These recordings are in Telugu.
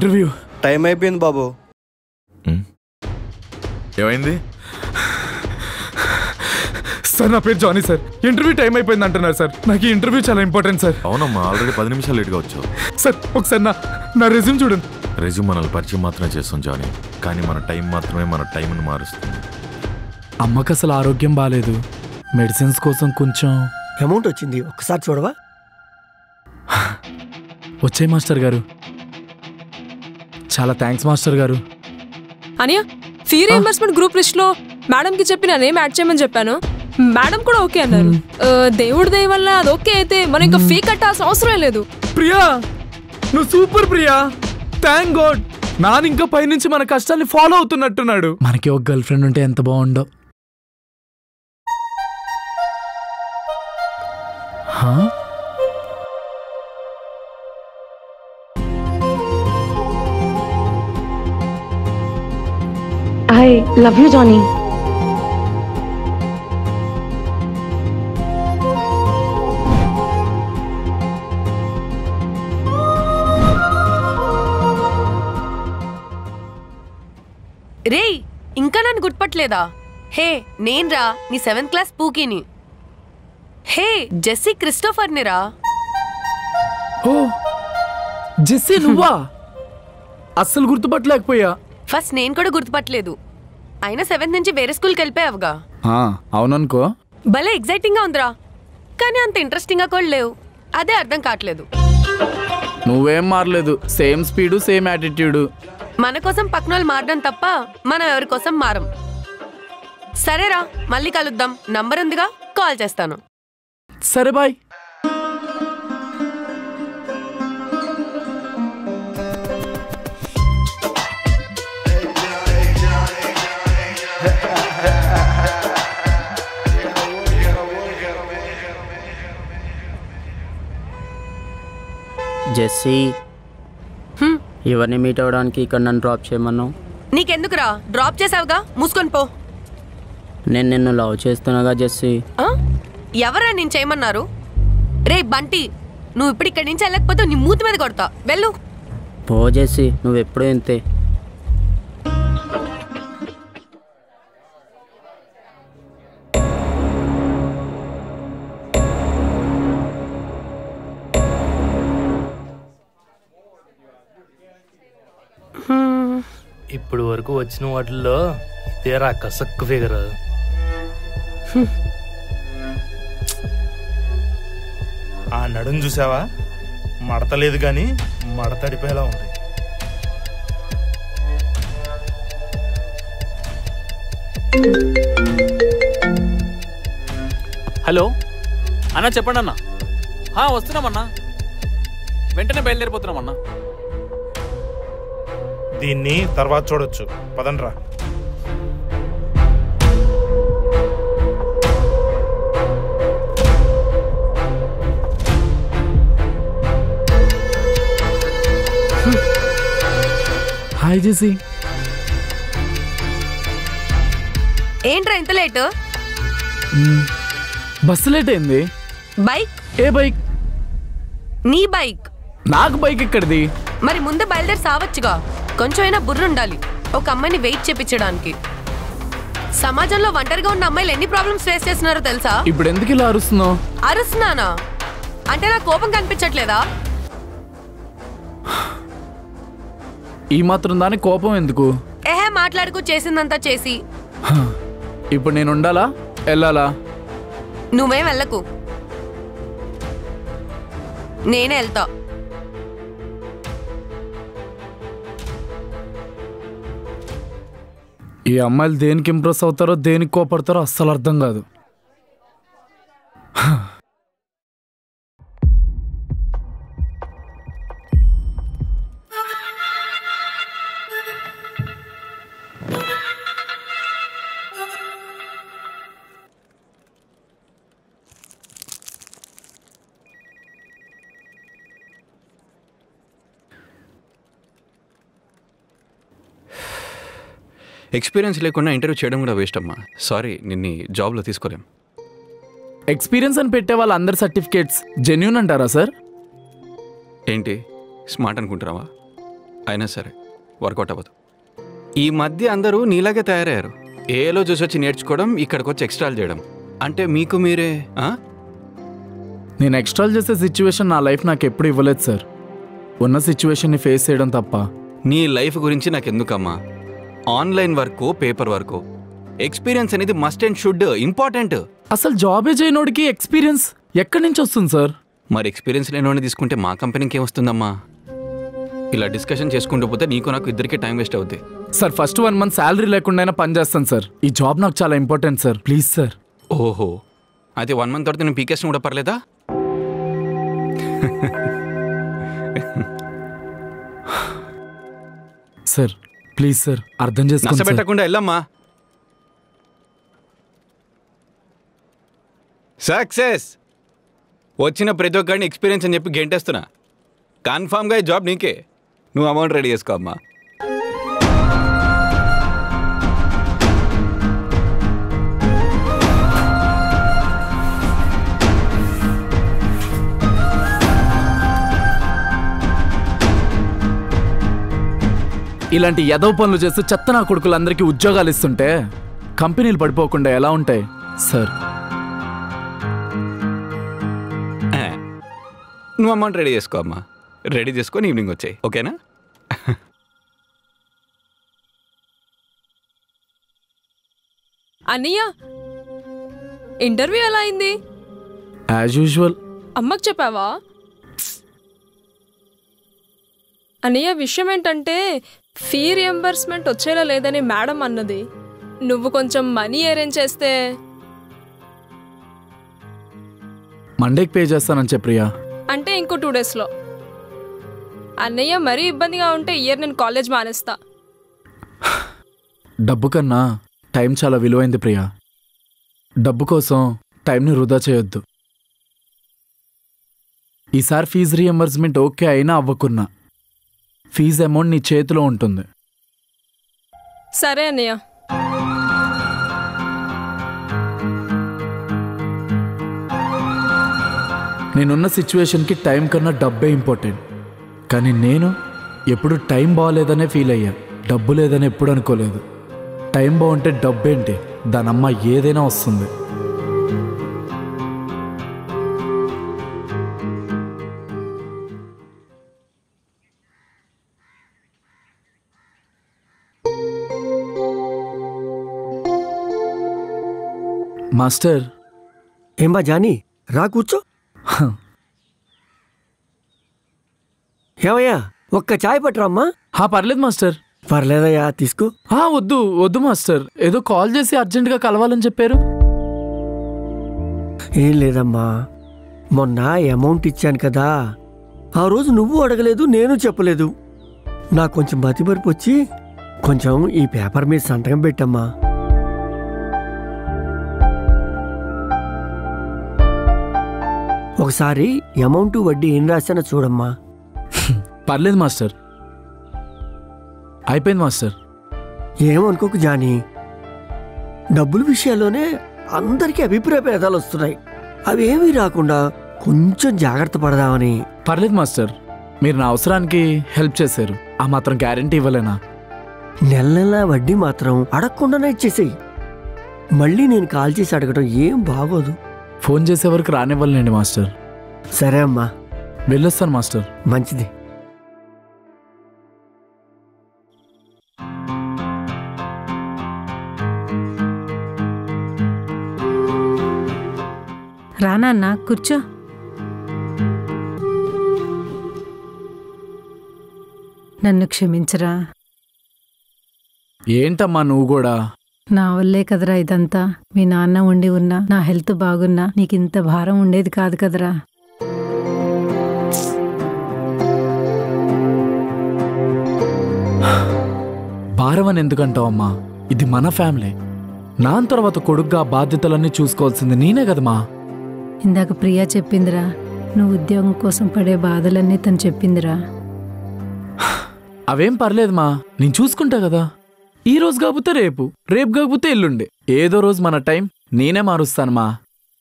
ఇంటర్వ్యూ టైం అయిపోయింది బాబు. ఏమైంది సార్? నా పేరు జానీ సార్. ఇంటర్వ్యూ టైం అయిపోయింది అంటున్నారు సార్. నాకు ఈ ఇంటర్వ్యూ చాలా ఇంపార్టెంట్ సార్. అవునమ్మా, ఆల్రెడీ 10 నిమిషాలు లేట్గా వచ్చావు. సార్ ఒకసారి నా రెజ్యూమ్ చూడండి. రెజ్యూమ్ మనల్ని పరిచయం మాత్రమే చేస్తాం జానీ, కానీ మన టైం మాత్రమే మన టైంని మారుస్తుంది. అమ్మకి అసలు ఆరోగ్యం బాగాలేదు. మెడిసిన్స్ కోసం కొంచెం అమౌంట్ వచ్చింది, ఒక్కసారి చూడవా? వచ్చాయి మాస్టర్ గారు. చాలా థ్యాంక్స్ మాస్టర్ గారు. అనియా, ఫీ రీయింబర్స్మెంట్ గ్రూప్ లిస్ట్ లో మేడం కి చెప్పి నా నేమ్ యాడ్ చేయమని చెప్పాను. మేడం కూడా ఓకే అన్నారు. దేవుడి దయ వల్ల అది ఓకే అయితే మనం ఇంకా ఫీ కట్టాల్సిన అవసరం లేదు. ప్రియా, నువ్వు సూపర్ ప్రియా. Thank God. నాన్న ఇంకా పైనుంచి మన కష్టాన్ని ఫాలో అవుతున్నట్టున్నాడు. మనకి ఒక గర్ల్ ఫ్రెండ్ ఉంటే ఎంత బాగుండో. I love you, Johnny. రే, ఇంకా నన్ను గుర్తుపట్టలేదా? హే, నేన్రా నీ 7th క్లాస్ పూకీని. హే, జెస్సీ క్రిస్టోఫర్ని రా. ఓ జెస్సీ, నువ్వా? అస్సలు గుర్తుపట్టలేకపోయా. ఫస్ట్ నేను కూడా గుర్తుపట్టలేదు. అయినా 7th నుంచి వేరే స్కూల్కి వెళ్ళిపోయావుగా. అవుననుకో. భలే ఎగ్జైటింగ్ గా ఉందిరా, కానీ అంత ఇంట్రెస్టింగ్ గా కూడా లేవు. అదే అర్థం కావట్లేదు. నువ్వేం మారలేదు, సేమ్ స్పీడు సేమ్ యాటిట్యూడ్. మన కోసం పక్కన వాళ్ళు మారడం తప్ప మనం ఎవరి కోసం మారం. సరేరా, మళ్ళీ కలుద్దాం. నంబర్ ఉందిగా, కాల్ చేస్తాను. సరే బాయ్. జెస్సీ, ఎవరిని మీట్ అవ్వడానికి ఇక్కడ నన్ను డ్రాప్ చేయమన్నావు? నీకెందుకురా, డ్రాప్ చేసావుగా, మూసుకొని పో. నేను నిన్ను లవ్ చేస్తున్నాగా జెస్సీ. ఎవరా నేను చేయమన్నారు? రే బంటి, నువ్వు ఇప్పుడు ఇక్కడి నుంచి వెళ్ళకపోతే నీ మూతి మీద కొడతా. వెళ్ళు. పో జెస్సీ, నువ్వెప్పుడూ ఇంతే. ఇప్పుడు వరకు వచ్చిన వాటిల్లో తీరా కసక్కు ఫిగర్. ఆ నడుం చూసావా? మడతలేదు గాని మడతడిపోయేలా ఉంది. హలో అన్నా, చెప్పండి అన్నా. వస్తున్నామన్నా, వెంటనే బయలుదేరిపోతున్నామన్నా. దీన్ని తర్వాత చూడొచ్చు, పదండ్రా. Hi Jessie. ఏంట్రా ఇంత లేట్? బస్సు లేట్ అయింది. బైక్? ఏ బైక్? నీ బైక్. నాకు బైక్ ఎక్కడిది? మరి ముందే బయలుదేరి సావచ్చుగా. కొంచెమైనా బుర్ర ఉండాలి ఒక అమ్మాయిని వెయిట్ చేపించడానికి. సమాజంలో ఒంటరిగా ఉన్న అమ్మాయిలు ఎన్ని ప్రాబ్లమ్స్ ఫేస్ చేస్తున్నారో తెలుసా? ఇప్పుడు ఎందుకు ఇలా అరుస్తున్నావు? అరుస్తున్నానా అంటే నా కోపం కనిపించట్లేదా? ఈ మాత్రం దాని కోపం ఎందుకు? మాట్లాడుకు, చేసిందంతా చేసి. ఇప్పుడు నేను ఉండాలా వెళ్ళాలా? నువ్వేం వెళ్ళకు, నేనే వెళ్తా. ఈ అమ్మాయిలు దేనికి ఇంప్రెస్ అవుతారో దేనికి కోపడతారో అస్సలు అర్థం కాదు. ఎక్స్పీరియన్స్ లేకుండా ఇంటర్వ్యూ చేయడం కూడా వేస్ట్ అమ్మా. సారీ, నిన్ను జాబ్లో తీసుకోలేం. ఎక్స్పీరియన్స్ అని పెట్టే వాళ్ళ అందరి సర్టిఫికేట్స్ జెన్యూన్ అంటారా సార్? ఏంటి స్మార్ట్ అనుకుంటున్నావా? అయినా సరే వర్కౌట్ అవ్వదు. ఈ మధ్య అందరూ నీలాగే తయారయ్యారు. ఏలో చూసి వచ్చి నేర్చుకోవడం, ఇక్కడికి వచ్చి ఎక్స్ట్రాలు చేయడం. అంటే మీకు మీరే నేను ఎక్స్ట్రాలు చేసే సిచ్యువేషన్ నా లైఫ్ నాకు ఎప్పుడు ఇవ్వలేదు సార్. ఉన్న సిచ్యువేషన్ని ఫేస్ చేయడం తప్ప. నీ లైఫ్ గురించి నాకు ఎందుకమ్మా? Online work, paper work, experience అనేది మస్ట్ అండ్ షుడ్, ఇంపార్టెంట్. అసలు జాబే చేయనోడికి ఎక్స్పీరియన్స్ ఎక్కడి నుంచి వస్తుంది సార్? మరి ఎక్స్పీరియన్స్ లేనివాడిని తీసుకుంటే మా కంపెనీకి ఏమొస్తుందమ్మా? ఇలా డిస్కషన్ చేసుకుంటూ పోతే నీకు నాకు ఇద్దరికి టైం వేస్ట్ అవుద్ది. సార్ ఫస్ట్ 1 month శాలరీ లేకుండా పని చేస్తాను సార్. ఈ జాబ్ నాకు చాలా ఇంపార్టెంట్ సార్, ప్లీజ్ సార్. ఓహో, అయితే 1 month తర్వాత నేను పీకేసిన కూడా పర్లేదా? సార్ ప్లీజ్ సార్, అర్థం చేసుకోండి. నష్టపెట్టకుండా వెళ్ళమ్మా. సక్సెస్ వచ్చిన ప్రతి ఒక్కడిని ఎక్స్పీరియన్స్ అని చెప్పి గెంటేస్తున్నా. కన్ఫామ్గా ఈ జాబ్ నీకే. నువ్వు అమౌంట్ రెడీ చేసుకో అమ్మా. ఇలాంటి ఎదవ పనులు చేస్తూ చెత్త నా కొడుకులందరికీ ఉద్యోగాలు ఇస్తుంటే కంపెనీలు పడిపోకుండా ఎలా ఉంటాయి సార్? నువ్వు అమౌంట్ రెడీ చేసుకో అమ్మా. రెడీ చేసుకొని ఈవినింగ్ వచ్చాయి, ఓకేనా? అన్నయ్య ఇంటర్వ్యూ ఎలా అయింది? As usual. అమ్మకు చెప్పావా? అన్నయ్య విషయం ఏంటంటే ఫీ రియంబర్స్మెంట్ వచ్చేలా లేదని మేడం అన్నది. నువ్వు కొంచెం మనీ అరేంజ్ చేస్తే. మండేకి పే చేస్తానని చెప్ప్రియా. అంటే ఇంకో 2 daysలో. అన్నయ్య మరీ ఇబ్బందిగా ఉంటే ఇయర్ నేను కాలేజ్ మానేస్తా. డబ్బు కన్నా టైం చాలా విలువైంది ప్రియా. డబ్బు కోసం టైంని వృధా చేయొద్దు. ఈసారి ఫీజు రియంబర్స్మెంట్ ఓకే అయినా అవ్వకున్నా ఫీజు అమౌంట్ నీ చేతిలో ఉంటుంది. సరే అన్నయ్య. నేనున్న సిచ్యువేషన్కి టైం కన్నా డబ్బే ఇంపార్టెంట్. కానీ నేను ఎప్పుడు టైం బాగాలేదనే ఫీల్ అయ్యా, డబ్బు లేదని ఎప్పుడు అనుకోలేదు. టైం బాగుంటే డబ్బేంటి, దానమ్మ ఏదైనా వస్తుంది. మాస్టర్. ఏం బా జానీ, రా కూర్చో. ఏమయ్యా, ఒక్క చాయ్ పట్టరమ్మా. పర్లేదు మాస్టర్. పర్లేదయ్యా, తీసుకో. వద్దు వద్దు మాస్టర్, ఏదో కాల్ చేసి అర్జెంటుగా కలవాలని చెప్పారు. ఏం లేదమ్మా, మొన్న అమౌంట్ ఇచ్చాను కదా, ఆ రోజు నువ్వు అడగలేదు, నేను చెప్పలేదు. నాకు కొంచెం బతిమరుపు వచ్చి కొంచెం ఈ పేపర్ మీద సంతకం పెట్టమ్మా. ఒకసారి అమౌంట్ వడ్డీ ఏం రాశానో చూడమ్మా. పర్లేదు మాస్టర్, అయిపోయింది మాస్టర్. ఏమనుకోకు జానీ, డబ్బుల విషయాల్లోనే అందరికీ అభిప్రాయ భేదాలు వస్తున్నాయి. అవి ఏమీ రాకుండా కొంచెం జాగ్రత్త పడదామని. పర్లేదు మాస్టర్, మీరు నా అవసరానికి హెల్ప్ చేశారు, ఆ మాత్రం గ్యారెంటీ ఇవ్వలేనా? నెల నెల వడ్డీ మాత్రం అడగకుండానే ఇచ్చేసేయి. మళ్ళీ నేను కాల్ చేసి అడగడం ఏం బాగోదు. ఫోన్ చేసే వరకు రానివ్వలేండి మాస్టర్. సరే అమ్మా, వెళ్ళొస్తాను మాస్టర్. మంచిది. రానన్న కూర్చో. నన్ను క్షమించరా. ఏంటమ్మా నువ్వు కూడా? నా వల్లే కదరా ఇదంతా. మీ నాన్న ఉండి ఉన్నా, నా హెల్త్ బాగున్నా నీకింత భారం ఉండేది కాదు కదరా. భారం అని ఎందుకంటావమ్మా? ఇది మన ఫ్యామిలీ. నాన్న తర్వాత కొడుగ్గా బాధ్యతలన్నీ చూసుకోవాల్సింది నేనే కదమ్మా. ఇందాక ప్రియా చెప్పిందిరా, నువ్వు ఉద్యోగం కోసం పడే బాధలన్నీ తను చెప్పిందిరా. అవేం పర్లేదమ్మా, నేను చూసుకుంటా కదా. ఈ రోజు కాకపోతే రేపు, రేపు కాకపోతే ఎల్లుండి, ఏదో రోజు మన టైం నేనే మారుస్తానమ్మా.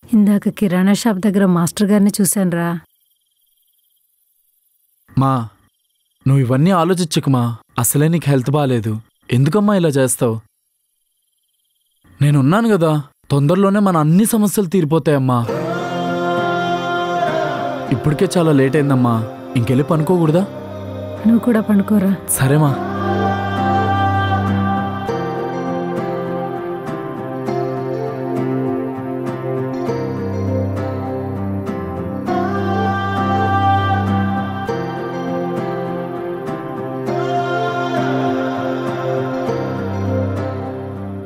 ఇందాక కిరాణా షాప్ దగ్గర మాస్టర్ గారిని చూశానురా. మా నువ్వు ఇవన్నీ ఆలోచించకుమా. అసలే నీకు హెల్త్ బాగాలేదు. ఎందుకమ్మా ఇలా చేస్తావు? నేనున్నాను కదా, తొందరలోనే మన అన్ని సమస్యలు తీరిపోతాయమ్మా. ఇప్పటికే చాలా లేట్ అయిందమ్మా, ఇంకెళ్ళి పనుకోకూడదా? నువ్వు కూడా పనుకోరా. సరేమా.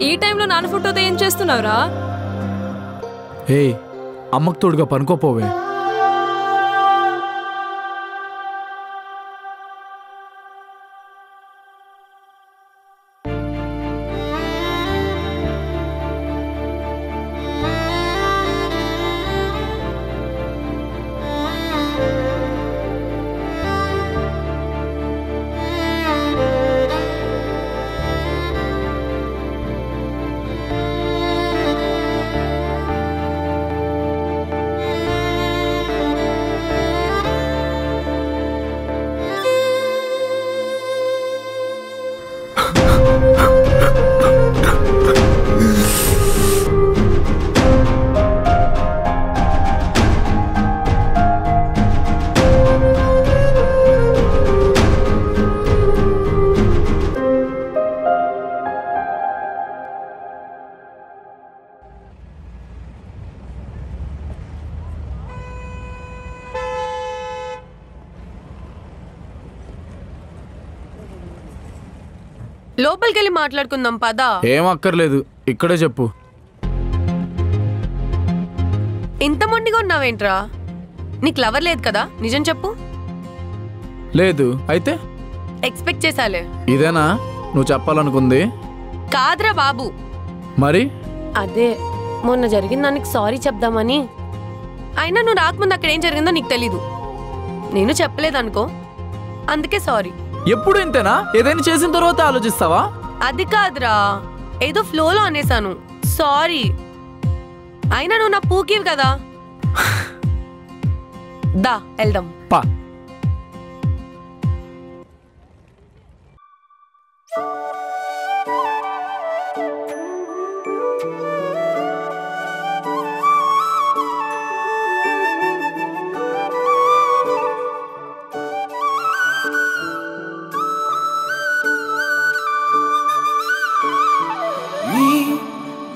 ఈ టైంలో నాన్న ఫోటోతో ఏం చేస్తున్నావురా? ఏయ్, అమ్మకు తోడుగా పనుకోపోవే. లోపలికెళ్ళి మాట్లాడుకుందాం పదా. ఏం అక్కర్లేదు, ఇక్కడే చెప్పు. ఇంత మొండిగా ఉన్నావేంట్రా? నీకు లవర్ లేదు కదా, నిజం చెప్పు. లేదు అయితే ఎక్స్పెక్ట్ చేసాలే. ఇదేనా నువ్వు చెప్పాలనుకుంది? కాదురా బాబు. మరి అదే మొన్న జరిగిన దానికి సారీ చెప్దామని. అయినా నువ్వు రాకముందు అక్కడ ఏం జరిగిందో నీకు తెలీదు, నేను చెప్పలేదనుకో, అందుకే సారీ. ఎప్పుడు ఇంతేనా? ఏదైనా చేసిన తర్వాత ఆలోచిస్తావా? అది కాదురా, ఏదో ఫ్లోలో అనేసాను, సారీ. అయినా నువ్వు నా పూకివి కదా. దా వెళ్దాం. పా.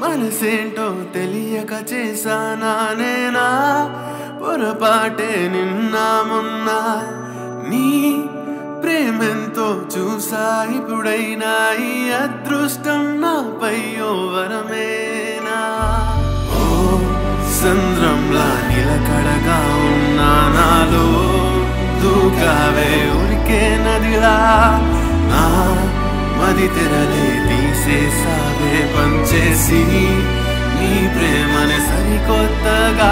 మనసేంటో తెలియక చేశానా నేనా పొరపాటే నిన్న మొన్న. నీ ప్రేమెంతో చూసా ఇప్పుడైనా ఈ అదృష్టం నాపై ఓ వరమేనా. ఓ సంద్రంలా నిలకడగా ఉన్నా నాలో దూకావే ఉరికే నదిలా. నా మది తెరలే తీసేసావే పంచేసి నీ ప్రేమని సరికొత్తగా.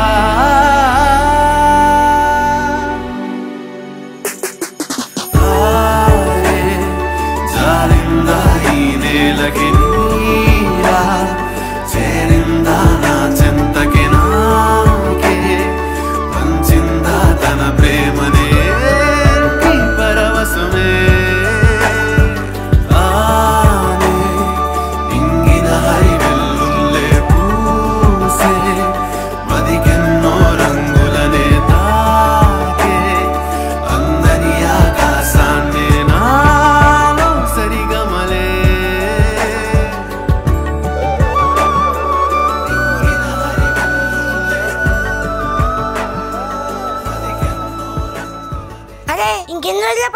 జారిందా ఈ నేలకి నీరా, చేరిందా నా చెంతకి నాకే, పంచిందా తన ప్రేమనే నీ పరవశమే.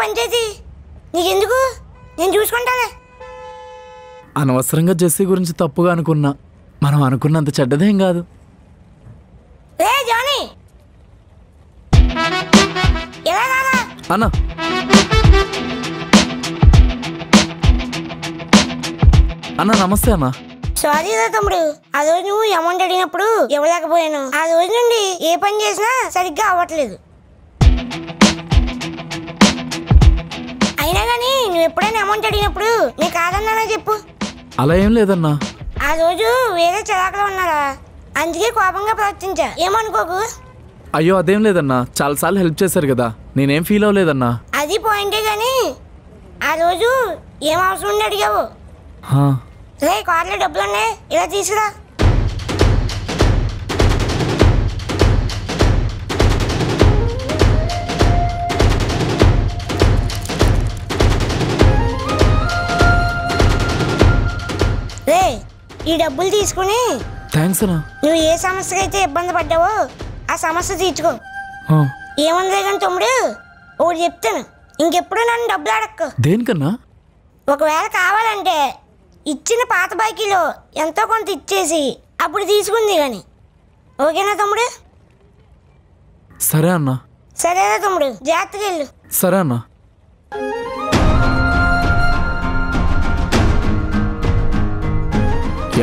పనిచేసి నీకెందుకు, నేను చూసుకుంటానే. అనవసరంగా జెస్సీ గురించి తప్పుగా అనుకున్నా. మనం అనుకున్నంత చెడ్డదేం కాదు. ఏ జానీ అన్న అన్న నమస్తే అన్న. సారీ రా తమ్ముడు, ఆ రోజు నువ్వు అమౌంట్ అడిగినప్పుడు ఇవ్వలేకపోయాను. ఆ రోజు నుండి ఏ పని చేసినా సరిగ్గా అవ్వట్లేదు. అయినా కానీ నువ్వు ఎప్పుడైనా అమౌంట్ అడిగినప్పుడు నీకు కాదన్నానా చెప్పు. అలా ఏం లేదన్నా. ఆ రోజు వేరే చిరాకులో ఉన్నారా, అందుకే కోపంగా ప్రవర్తించా, ఏమనుకోకు. అయ్యో అదేం లేదన్నా, చాలాసార్లు హెల్ప్ చేశారు కదా, నేనేం ఫీల్ అవ్వలేదన్నా. అది అది పాయింటే కానీ ఆ రోజు ఏం అవసరం ఉండి అడిగావు? రే కార్లో డబ్బులు ఉన్నాయి, ఇలా తీసుకురా. రే ఈ డబ్బులు తీసుకుని థ్యాంక్స్ అన్నా. నువ్వు ఏ సమస్యకి అయితే ఇబ్బంది పడ్డావో ఆ సమస్య తీర్చుకో. ఏముందిలే కానీ తమ్ముడు, ఒకటి చెప్తాను, ఇంకెప్పుడు నన్ను డబ్బులు అడక్కు. దేనికన్నా? ఒకవేళ కావాలంటే ఇచ్చిన పాత బాకీలో ఎంతో కొంత ఇచ్చేసి అప్పుడు తీసుకుంది కానీ. ఓకేనా తమ్ముడు? సరే అన్నా. సరేనా తమ్ముడు, జాగ్రత్తగా వెళ్ళు. సరే అన్నా.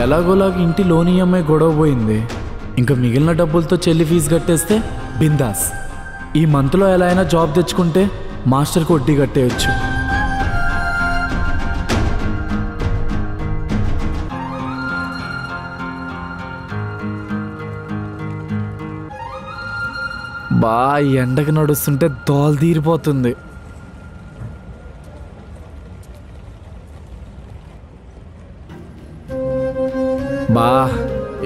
ఎలాగోలాగా ఇంటి లోన్ ఈఎంఐ గొడవ పోయింది. ఇంకా మిగిలిన డబ్బులతో చెల్లి ఫీజు కట్టేస్తే బిందాస్. ఈ మంత్లో ఎలా అయినా జాబ్ తెచ్చుకుంటే మాస్టర్కి వడ్డీ కట్టేయచ్చు. బా ఎండకి నడుస్తుంటే దోల తీరిపోతుంది. బా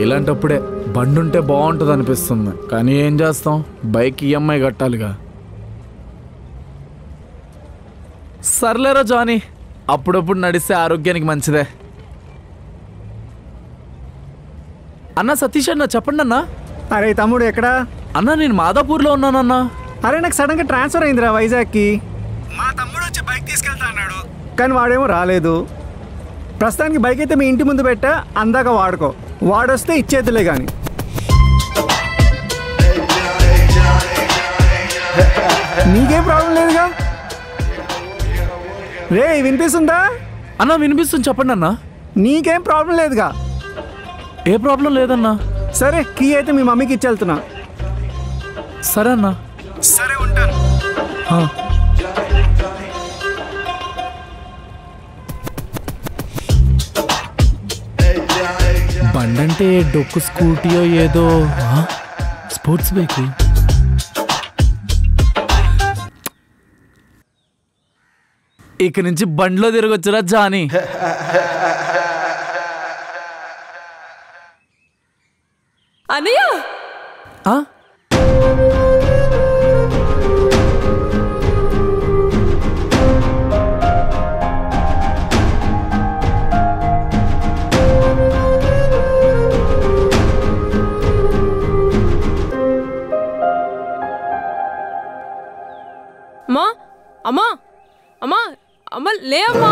ఇలాంటప్పుడే బండి ఉంటే బాగుంటుంది అనిపిస్తుంది. కానీ ఏం చేస్తాం, బైక్ ఈఎంఐ కట్టాలిగా. సర్లేరా జానీ, అప్పుడప్పుడు నడిస్తే ఆరోగ్యానికి మంచిదే. అన్నా సతీష్ అన్న చెప్పండి అన్నా. అరే తమ్ముడు ఎక్కడా? అన్నా నేను మాదాపూర్లో ఉన్నానన్నా. అరే నాకు సడన్గా ట్రాన్స్ఫర్ అయిందిరా వైజాగ్కి. మా తమ్ముడు వచ్చి బైక్ తీసుకెళ్తా అన్నాడు, కానీ వాడేమో రాలేదు. ప్రస్తుతానికి బైక్ అయితే మీ ఇంటి ముందు పెట్టా, అందాక వాడుకో. వాడొస్తే ఇచ్చేద్దులే కానీ. నీకేం ప్రాబ్లం లేదుగా? రే వినిపిస్తుందా? అన్నా వినిపిస్తుంది, చెప్పండి అన్నా. నీకేం ప్రాబ్లం లేదుగా? ఏ ప్రాబ్లం లేదన్నా. సరే కీ అయితే మీ మమ్మీకి ఇచ్చేళ్తున్నా. సరే అన్నా. సరే ఉంటాను. బండంటే డొక్కు స్కూటీయో ఏదో స్పోర్ట్స్ బైక్. ఇక నుంచి బండ్లో తిరగొచ్చురా జానీ. అన్నయ్య అమ్మా అమ్మా అమ్మా అమ్మ లే అమ్మా.